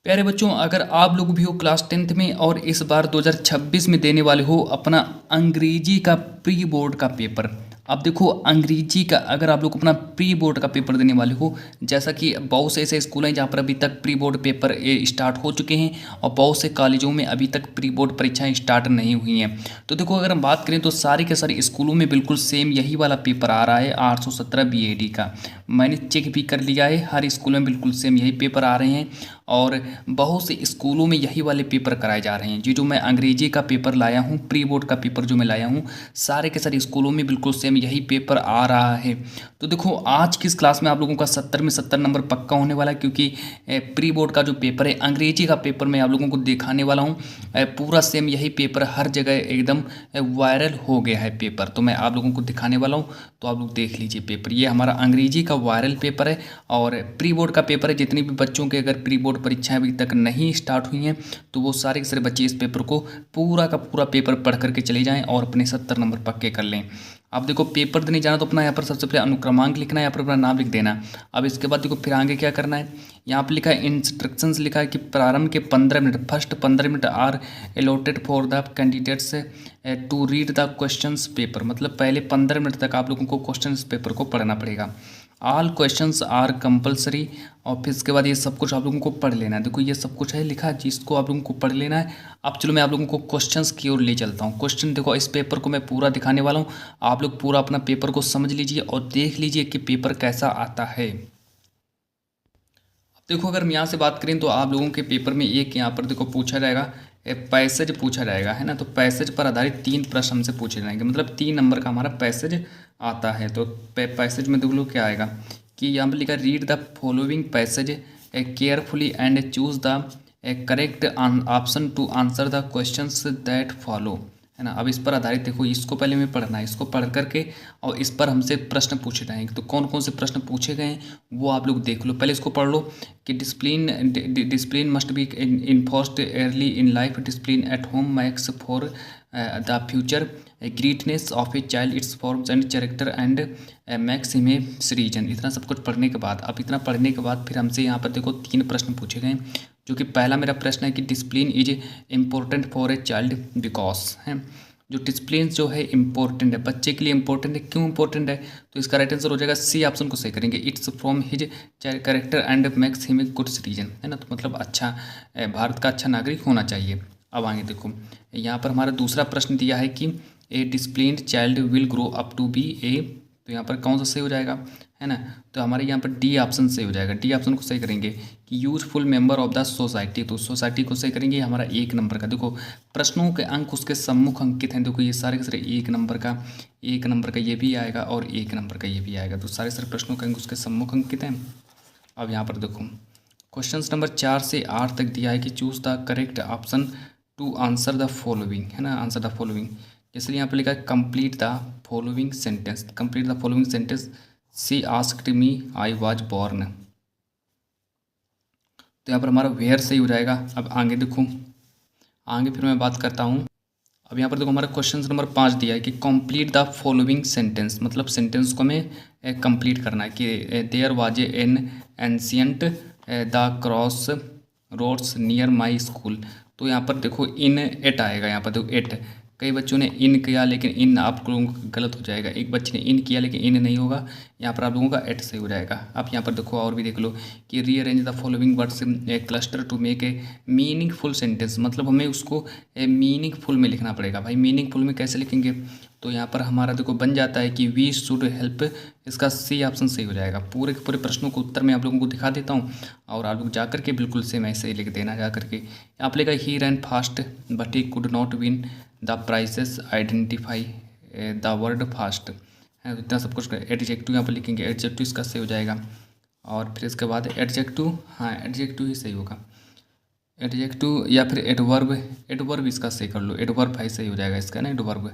प्यारे बच्चों, अगर आप लोग भी हो क्लास 10th में और इस बार 2026 में देने वाले हो अपना अंग्रेजी का प्री बोर्ड का पेपर। अब देखो, अंग्रेजी का अगर आप लोग अपना प्री बोर्ड का पेपर देने वाले हो, जैसा कि बहुत से ऐसे स्कूल हैं जहाँ पर अभी तक प्री बोर्ड पेपर स्टार्ट हो चुके हैं और बहुत से कॉलेजों में अभी तक प्री बोर्ड परीक्षाएं स्टार्ट नहीं हुई हैं। तो देखो, अगर हम बात करें तो सारे के सारे स्कूलों में बिल्कुल सेम यही वाला पेपर आ रहा है 817 BAD का। मैंने चेक भी कर लिया है, हर स्कूल में बिल्कुल सेम यही पेपर आ रहे हैं और बहुत से स्कूलों में यही वाले पेपर कराए जा रहे हैं। जो मैं अंग्रेजी का पेपर लाया हूँ, प्री बोर्ड का पेपर जो मैं लाया हूँ, सारे के सारे स्कूलों में बिल्कुल सेम यही पेपर आ रहा है। तो देखो, आज की इस क्लास में आप लोगों का 70 में 70 नंबर पक्का होने वाला है, क्योंकि प्री बोर्ड का जो पेपर है अंग्रेजी का पेपर मैं आप लोगों को दिखाने वाला हूँ। पूरा सेम यही पेपर हर जगह एकदम वायरल हो गया है पेपर, तो मैं आप लोगों को दिखाने वाला हूँ। तो आप लोग देख लीजिए पेपर, ये हमारा अंग्रेजी का वायरल पेपर है और प्री बोर्ड का पेपर है। जितने भी बच्चों के अगर प्री बोर्ड परीक्षाएं अभी तक नहीं स्टार्ट हुई हैं तो वो सारे के सारे बच्चे इस पेपर को पूरा का पूरा पेपर पढ़ करके चले जाएं और अपने 70 नंबर पक्के कर लें। अब देखो, पेपर देने जाना तो अपना यहाँ पर सबसे पहले अनुक्रमांक लिखना है, यहाँ पर अपना नाम लिख देना। अब इसके बाद देखो फिर आगे क्या करना है, यहाँ पर लिखा है इंस्ट्रक्शंस, लिखा है कि प्रारंभ के 15 minute, first 15 minute are allotted for the candidates to read the questions paper. मतलब पहले 15 मिनट तक आप लोगों को क्वेश्चंस पेपर को पढ़ना पड़ेगा। ऑल क्वेश्चंस आर कंपलसरी, और फिर इसके बाद ये सब कुछ आप लोगों को पढ़ लेना है। देखो, ये सब कुछ है लिखा जिसको आप लोगों को पढ़ लेना है। अब चलो मैं आप लोगों को क्वेश्चंस की ओर ले चलता हूँ। क्वेश्चन देखो, इस पेपर को मैं पूरा दिखाने वाला हूँ, आप लोग पूरा अपना पेपर को समझ लीजिए और देख लीजिए कि पेपर कैसा आता है। देखो, अगर हम यहाँ से बात करें तो आप लोगों के पेपर में एक यहाँ पर देखो पूछा जाएगा, पैसेज पूछा जाएगा, है ना। तो पैसेज पर आधारित 3 प्रश्न हमसे पूछे जाएंगे, मतलब 3 नंबर का हमारा पैसेज आता है। तो पैसेज में देख लो क्या आएगा कि यहाँ पर लिखा read the following passage carefully and choose the correct option to answer the questions that follow, है ना। अब इस पर आधारित देखो, इसको पहले में पढ़ना है, इसको पढ़ करके और इस पर हमसे प्रश्न पूछे जाएंगे। तो कौन कौन से प्रश्न पूछे गए हैं वो आप लोग देख लो। पहले इसको पढ़ लो कि discipline must be enforced early in life, discipline at home makes for the future, greatness of a child it's forms and character and makes him a citizen. इतना सब कुछ पढ़ने के बाद, अब इतना पढ़ने के बाद फिर हमसे यहाँ पर देखो 3 प्रश्न पूछे गए, जो कि पहला मेरा प्रश्न है कि discipline is important for a child because, है। जो डिसिप्लिन जो है इम्पोर्टेंट है, बच्चे के लिए इम्पोर्टेंट है, क्यों इम्पोर्टेंट है? तो इसका राइट आंसर हो जाएगा सी ऑप्शन को सही करेंगे, it's from his character and makes him a good citizen, है ना। तो मतलब अच्छा, भारत का अच्छा नागरिक होना चाहिए। अब आगे देखो, यहाँ पर हमारा दूसरा प्रश्न दिया है कि a disciplined child will grow up to be a, तो यहाँ पर कौन सा सही हो जाएगा, है ना। तो हमारे यहाँ पर डी ऑप्शन सही हो जाएगा, डी ऑप्शन को सही करेंगे कि useful member of the society, तो सोसाइटी को सही करेंगे। हमारा 1 नंबर का देखो प्रश्नों के अंक उसके सम्मुख अंकित हैं, देखो ये सारे के सारे 1 नंबर का, 1 नंबर का ये भी आएगा और 1 नंबर का ये भी आएगा। तो सारे सारे प्रश्नों के अंक उसके सम्मुख अंकित हैं। अब यहाँ पर देखो क्वेश्चन नंबर 4 से 8 तक दिया है कि choose the correct option to answer the following, है ना। आंसर द फॉलोइंग, जैसे यहाँ पर लिखा है complete the following sentence, complete the following sentence, she asked me I was born. तो यहाँ पर हमारा वेयर सही हो जाएगा। अब आगे देखो, आगे फिर मैं बात करता हूँ। अब यहाँ पर देखो हमारा क्वेश्चन नंबर 5 दिया है कि कंप्लीट द फॉलोइंग सेंटेंस, मतलब सेंटेंस को हमें कंप्लीट करना है कि there was an ancient the crossroads near my school. तो यहाँ पर देखो इन एट आएगा, यहाँ पर देखो एट, कई बच्चों ने इन किया लेकिन इन आप लोगों का गलत हो जाएगा, एक बच्चे ने इन किया लेकिन इन नहीं होगा, यहाँ पर आप लोगों का एट सही हो जाएगा। अब यहाँ पर देखो और भी देख लो कि rearrange the following words a cluster to make a meaningful sentence, मतलब हमें उसको मीनिंगफुल में लिखना पड़ेगा। भाई मीनिंगफुल में कैसे लिखेंगे? तो यहाँ पर हमारा देखो बन जाता है कि वी शुड हेल्प, इसका सी ऑप्शन सही हो जाएगा। पूरे के पूरे प्रश्नों को उत्तर मैं आप लोगों को दिखा देता हूँ और आप लोग जाकर के बिल्कुल सेम ऐसे ही लिख देना जा करके। आप लिखा he ran fast but he could not win the prizes, identify the word fast, है। तो इतना सब कुछ एडजेक्टिव यहाँ पर लिखेंगे, एडजेक्टिव इसका सही हो जाएगा। और फिर इसके बाद एडजेक्टिव, हाँ एडजेक्टिव ही सही होगा, एडजेक्टिव या फिर एडवर्ब, एडवर्ब इसका सही कर लो, एडवर्ब भाई सही हो जाएगा इसका ना, एडवर्ब।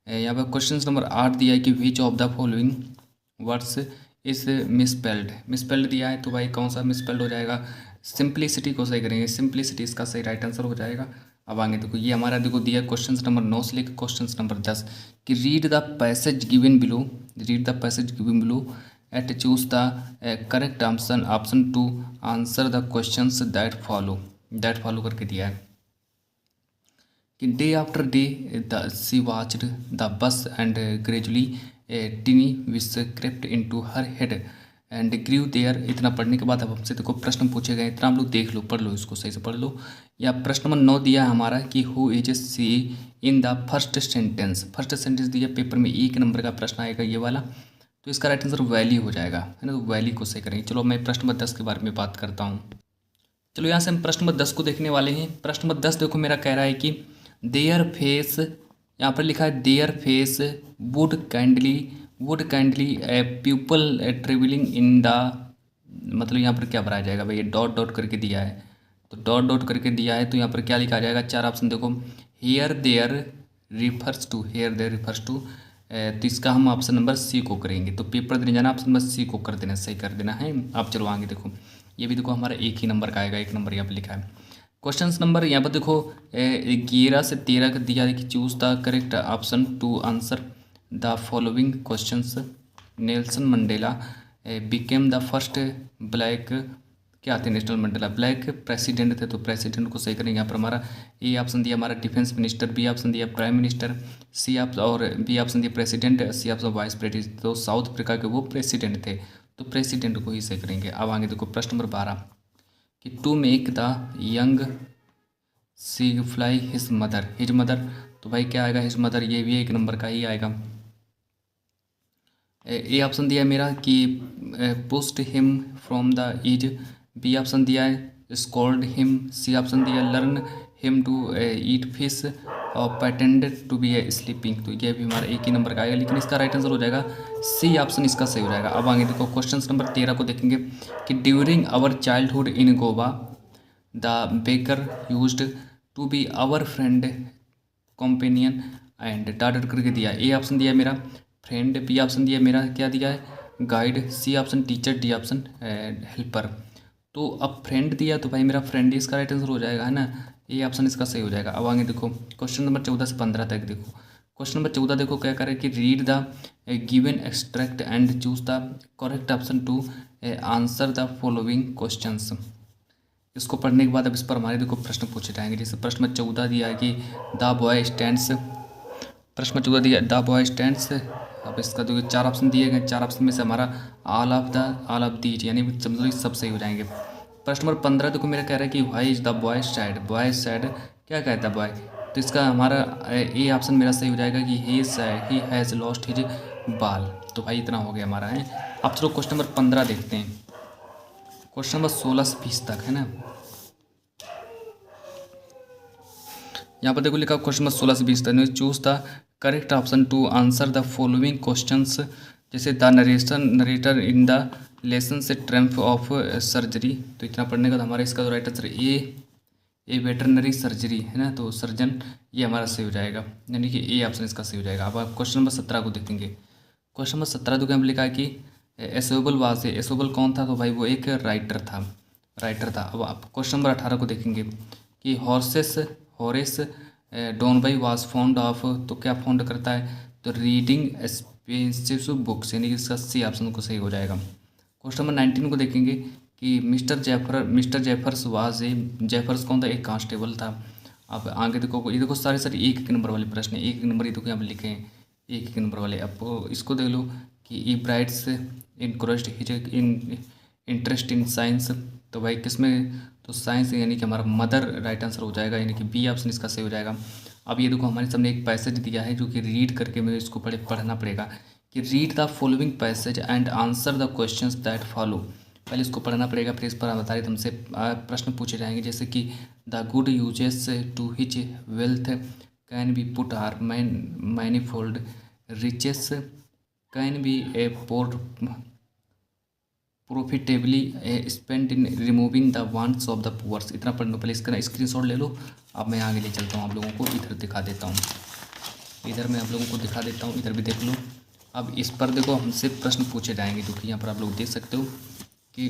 यहाँ पर क्वेश्चन नंबर 8 दिया है कि which of the following words is misspelled, misspelled दिया है तो भाई कौन सा मिसपेल्ड हो जाएगा? सिंप्लिसिटी को सही करेंगे, सिंप्लिसिटी इसका सही राइट आंसर हो जाएगा। अब आगे देखो, ये हमारा देखो दिया क्वेश्चन नंबर 9 से लेकर क्वेश्चन नंबर 10 कि read the passage given below, read the passage given below at choose the correct option to answer the questions that follow. That follow करके दिया है कि day after day the sea watched the bus and gradually tiny wish crept into her head and grieve there. इतना पढ़ने के बाद अब हमसे देखो प्रश्न पूछे गए, इतना हम लोग देख लो, पढ़ लो, इसको सही से पढ़ लो। या प्रश्न नंबर 9 दिया है हमारा कि who is she in the first sentence. First sentence दिया, पेपर में 1 नंबर का प्रश्न आएगा ये वाला, तो इसका राइट आंसर वैली हो जाएगा, है ना। तो वैली को सही करेंगे। चलो मैं प्रश्न नंबर 10 के बारे में बात करता हूँ। चलो यहाँ से हम प्रश्न नंबर 10 को देखने वाले हैं। प्रश्न नंबर 10 देखो मेरा कह रहा है कि देयर फेस, यहाँ पर लिखा है their face would kindly A people travelling in the, मतलब यहाँ पर क्या भराया जाएगा भाई, ये डॉट डॉट करके दिया है, तो डॉट डॉट करके दिया है, तो यहाँ पर क्या लिखा जाएगा, 4 ऑप्शन देखो। Here there refers to, here there refers to, तो इसका हम ऑप्शन नंबर सी को करेंगे। तो पेपर देने जाना, ऑप्शन नंबर सी को कर देना, सही कर देना है। आप चलो आगे देखो, ये भी देखो हमारा 1 ही नंबर का आएगा, 1 नंबर यहाँ पर लिखा है। क्वेश्चन नंबर यहाँ पर देखो 11 से 13 का दिया है कि choose the correct option to answer the following questions. Nelson Mandela became the first black, क्या थे नेशनल मंडेला, ब्लैक प्रेसिडेंट थे, तो प्रेसिडेंट को सही करेंगे। यहाँ पर हमारा ए ऑप्शन दिया हमारा डिफेंस मिनिस्टर, बी ऑप्शन दिया प्राइम मिनिस्टर, सी ऑप्शन और बी ऑप्शन दिया president, C option vice president. तो साउथ अफ्रीका के वो प्रेसिडेंट थे, तो प्रेसिडेंट को ही सही करेंगे। अब आगे देखो प्रश्न नंबर 12 कि to make the young sea fly his mother, तो भाई क्या आएगा हिज मदर, ये भी 1 नंबर का ही आएगा। ए ऑप्शन दिया है मेरा कि pushed him from the ease, B option दिया है स्कॉल्ड हिम, सी ऑप्शन दिया learn him to eat fish, और pretend to be a sleeping, तो ये भी हमारा 1 ही नंबर का आएगा, लेकिन इसका राइट आंसर हो जाएगा सी ऑप्शन, इसका सही हो जाएगा। अब आगे देखो क्वेश्चन नंबर 13 को देखेंगे कि during our childhood in Goa the baker used to be our friend companion and dot करके दिया। ए ऑप्शन दिया मेरा फ्रेंड, बी ऑप्शन दिया मेरा क्या दिया है guide, C option teacher, D option helper. तो अब फ्रेंड दिया तो भाई मेरा फ्रेंड ही इसका राइट आंसर हो जाएगा, है ना। ए ऑप्शन इसका सही हो जाएगा। अब आगे देखो क्वेश्चन नंबर 14 से 15 तक देखो। क्वेश्चन नंबर 14 देखो क्या करे कि read the given extract and choose the correct option to answer the following questions. इसको पढ़ने के बाद अब इस पर हमारे देखो प्रश्न पूछे जाएंगे। जैसे प्रश्न नंबर 14 दिया है कि द बॉय स्टैंड्स, प्रश्न नंबर 14 दिया द बॉय स्टैंड्स। अब इसका देखो 4 ऑप्शन दिए गए, 4 ऑप्शन में से हमारा ऑल ऑफ दीज, यानी समझो सब सही हो जाएंगे। प्रश्न नंबर 15 देखो मेरा कह रहा है कि why is the boy sad, क्या कहता है बॉय, तो इसका हमारा ए ऑप्शन मेरा सही हो जाएगा कि ही हैज़ लॉस्ट हिज बाल। तो भाई इतना हो गया हमारा है। अब चलो क्वेश्चन नंबर 15 देखते हैं, क्वेश्चन नंबर 16 से 20 तक, है ना। यहाँ पर देखो लिखा क्वेश्चन नंबर 16 से 20 तक, choose the correct option to answer the following questions. जैसे the narrator in the lesson से ट्रम्फ ऑफ सर्जरी, तो इतना पढ़ने का तो हमारा इसका right answer a veterinary surgery, है ना, तो सर्जन ये हमारा सही हो जाएगा, यानी कि ए ऑप्शन इसका सही हो जाएगा। अब आप क्वेश्चन नंबर 17 को देखेंगे। क्वेश्चन नंबर 17 तो क्या लिखा है कि एसोबल वाज, एसोबल कौन था, तो भाई वो एक राइटर था। अब आप क्वेश्चन नंबर 18 को देखेंगे कि हॉरेस डॉनबाई वाज फॉन्ड ऑफ, तो क्या फॉन्ड करता है, तो रीडिंग एक्सपेंसिव बुक्स, यानी कि इसका सी ऑप्शन को सही हो जाएगा। क्वेश्चन नंबर 19 को देखेंगे कि mister Jeffers was a, Jeffers कौन था, एक कांस्टेबल था। अब आगे देखो, ये देखो सारे 1 नंबर वाले प्रश्न है, 1 नंबर ये देखो यहाँ पर लिखे हैं 1 नंबर वाले। अब इसको देख लो कि E brights increased his in interest in science, तो भाई किसमें, तो साइंस, यानी कि हमारा मदर राइट आंसर हो जाएगा, यानी कि बी ऑप्शन इसका सही हो जाएगा। अब ये देखो हमारे सामने एक पैसेज दिया है जो कि रीड करके मुझे इसको पढ़ना पड़ेगा कि read the following passage and answer the questions that follow. पहले इसको पढ़ना पड़ेगा, फिर इस पर आधारित हमसे प्रश्न पूछे जाएंगे। जैसे कि the good uses to which wealth can be put are manifold, riches can be a profitably spend in removing the wants of the poors. इतना पढ़ने पहले इसका स्क्रीनशॉट ले लो। अब मैं आगे ले चलता हूँ, आप लोगों को इधर दिखा देता हूँ, इधर मैं आप लोगों को दिखा देता हूँ, इधर भी देख लो। अब इस पर देखो हमसे प्रश्न पूछे जाएंगे, जो कि यहाँ पर आप लोग देख सकते हो कि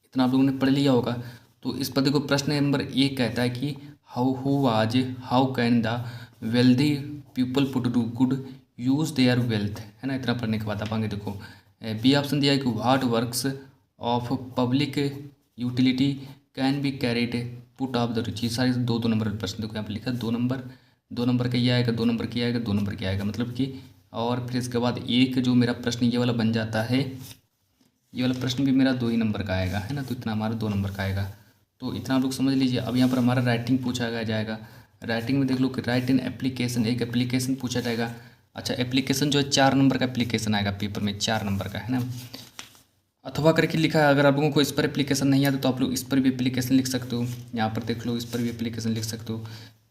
इतना आप लोगों ने पढ़ लिया होगा। तो इस पर देखो प्रश्न नंबर 1 कहता है कि how can the wealthy people put do good use their wealth, है ना। इतना पढ़ने के बाद आप आगे देखो बी ऑप्शन दिया है कि what works of public utility can be carried put off the rich, ये सारे दो दो नंबर प्रश्न। देखो यहाँ पर लिखा दो नंबर का ये आएगा, दो नंबर का आएगा, दो नंबर का आएगा, मतलब कि और फिर इसके बाद एक जो मेरा प्रश्न ये वाला बन जाता है, ये वाला प्रश्न भी मेरा 2 ही नंबर का आएगा, है ना। तो इतना हमारा 2 नंबर का आएगा। तो इतना आप लोग समझ लीजिए। अब यहाँ पर हमारा राइटिंग पूछा जाएगा। राइटिंग में देख लो कि राइट इन एप्लीकेशन, एक एप्लीकेशन पूछा जाएगा। अच्छा, एप्लीकेशन जो है 4 नंबर का एप्लीकेशन आएगा पेपर में, 4 नंबर का, है ना। अथवा करके लिखा है। अगर आप लोगों को इस पर एप्लीकेशन नहीं आता तो आप लोग इस पर भी एप्लीकेशन लिख सकते हो। यहाँ पर देख लो, इस पर भी एप्लीकेशन लिख सकते हो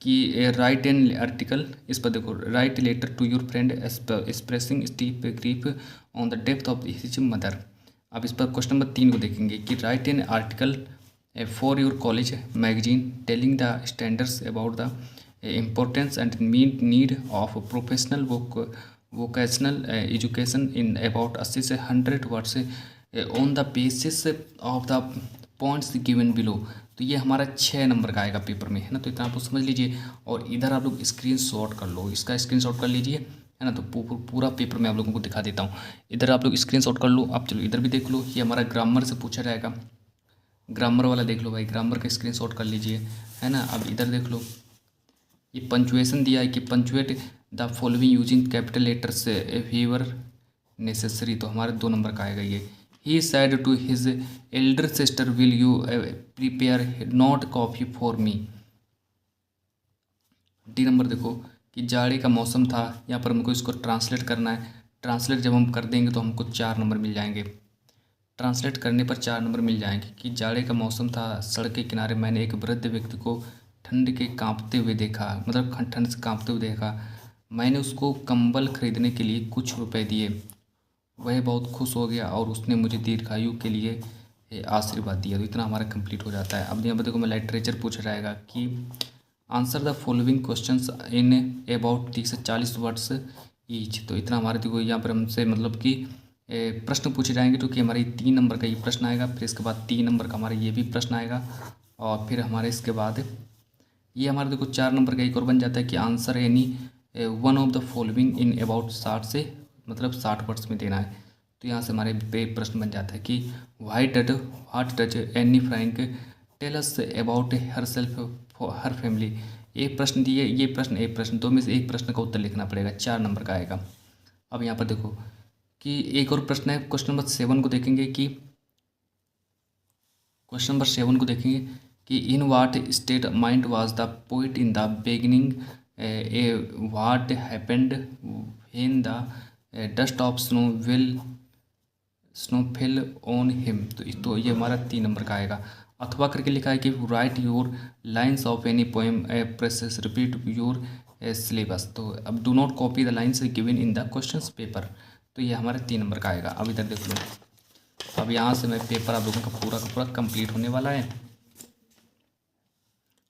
कि राइट एन आर्टिकल, इस पर देखो, write letter to your friend expressing steep grief on the death of his mother. अब इस पर क्वेश्चन नंबर 3 को देखेंगे कि write an article for your college magazine telling the standards about the importance and need of professional vocational education in about 80 से 100 words on the basis of the points given below. तो ये हमारा 6 number का आएगा paper में, है ना। तो इतना आप लोग समझ लीजिए। और इधर आप लोग स्क्रीनशॉट कर लो, इसका स्क्रीनशॉट कर लीजिए, है ना। तो पूरा पेपर मैं आप लोगों को दिखा देता हूँ। इधर आप लोग स्क्रीनशॉट कर लो। आप चलो इधर भी देख लो, ये हमारा ग्रामर से पूछा जाएगा। ग्रामर वाला देख लो भाई, ग्रामर का स्क्रीनशॉट कर लीजिए, है ना। अब इधर देख लो, ये पंचुएशन दिया है कि punctuate the following using capital letters व्हीवर नेसेसरी। तो हमारे 2 नंबर का आएगा ये। He said to his elder sister, will you prepare not coffee for me। D number देखो कि जाड़े का मौसम था, यहाँ पर हमको इसको ट्रांसलेट करना है। ट्रांसलेट जब हम कर देंगे तो हमको 4 नंबर मिल जाएंगे। ट्रांसलेट करने पर 4 नंबर मिल जाएंगे कि जाड़े का मौसम था, सड़क के किनारे मैंने एक वृद्ध व्यक्ति को ठंड के कांपते हुए देखा, मतलब ठंड से कांपते हुए देखा। मैंने उसको कंबल खरीदने के लिए कुछ रुपए दिए। वह बहुत खुश हो गया और उसने मुझे दीर्घायु के लिए आशीर्वाद दिया। तो इतना हमारा कंप्लीट हो जाता है। अब यहाँ पर देखो, मैं लिटरेचर पूछा जाएगा कि answer the following questions in about 30 से 40 वर्ड्स ईच। तो इतना हमारे देखो यहाँ पर हमसे मतलब कि प्रश्न पूछे जाएंगे। तो कि हमारे 3 नंबर का ये प्रश्न आएगा, फिर इसके बाद 3 नंबर का हमारा ये भी प्रश्न आएगा, और फिर हमारे इसके बाद ये हमारे देखो 4 नंबर का एक और बन जाता है कि answer any one of the following in about 60 से मतलब 60 वर्ड्स में देना है। तो यहाँ से हमारे पे प्रश्न बन जाता है कि what does Anne Frank tell us about herself her family. एक प्रश्न दिए, ये प्रश्न एक प्रश्न, दो में से एक प्रश्न का उत्तर लिखना पड़ेगा, 4 नंबर का आएगा। अब यहाँ पर देखो कि एक और प्रश्न है, क्वेश्चन नंबर 7 को देखेंगे कि क्वेश्चन नंबर 7 को देखेंगे कि in what state mind was the poet in the beginning what happened when the dust of snow fell on him. तो ये हमारा 3 नंबर का आएगा। अथवा करके लिखा है कि right your lines of any poem presses repeat your syllabus. तो अब do not copy the lines given in the questions paper. तो ये हमारे 3 नंबर का आएगा। अब इधर देख लो, अब यहाँ से मैं पेपर आप लोगों का पूरा कंप्लीट होने वाला है।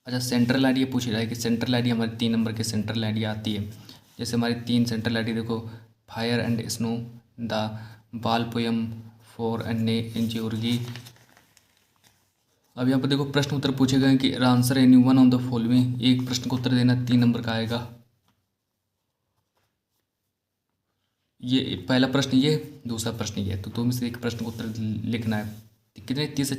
अच्छा, सेंट्रल आइडिया पूछी जाए कि सेंट्रल आइडिया हमारे 3 नंबर के सेंट्रल आइडिया आती है। जैसे हमारी 3 सेंट्रल आइडिया देखो, फायर एंड स्नो, द बाल पोयम फॉर एन ज्योर्गी। अब यहाँ पर देखो प्रश्न उत्तर पूछे गए कि answer any one of the following. एक प्रश्न का उत्तर देना, 3 नंबर का आएगा। ये पहला प्रश्न ये, दूसरा प्रश्न ये। तो 2 में से एक प्रश्न का उत्तर लिखना है। कितने 30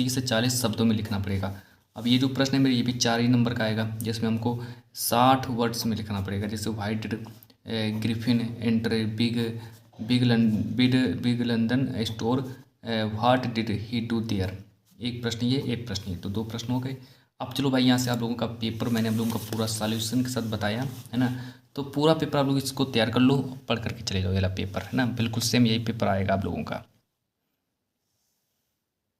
से 40 शब्दों में लिखना पड़ेगा। अब ये जो प्रश्न है मेरे, ये भी 4 ही नंबर का आएगा, जिसमें हमको 60 वर्ड्स में लिखना पड़ेगा। जैसे white Griffin enter big London store, what did he do their. एक प्रश्न ये, एक प्रश्न ये, तो 2 प्रश्न हो गए। अब चलो भाई, यहाँ से आप लोगों का पेपर मैंने आप लोगों का पूरा सॉल्यूशन के साथ बताया, है ना। तो पूरा पेपर आप लोग इसको तैयार कर लो, पढ़ करके चले जाओ। ये वाला पेपर है ना, बिल्कुल सेम यही पेपर आएगा आप लोगों का।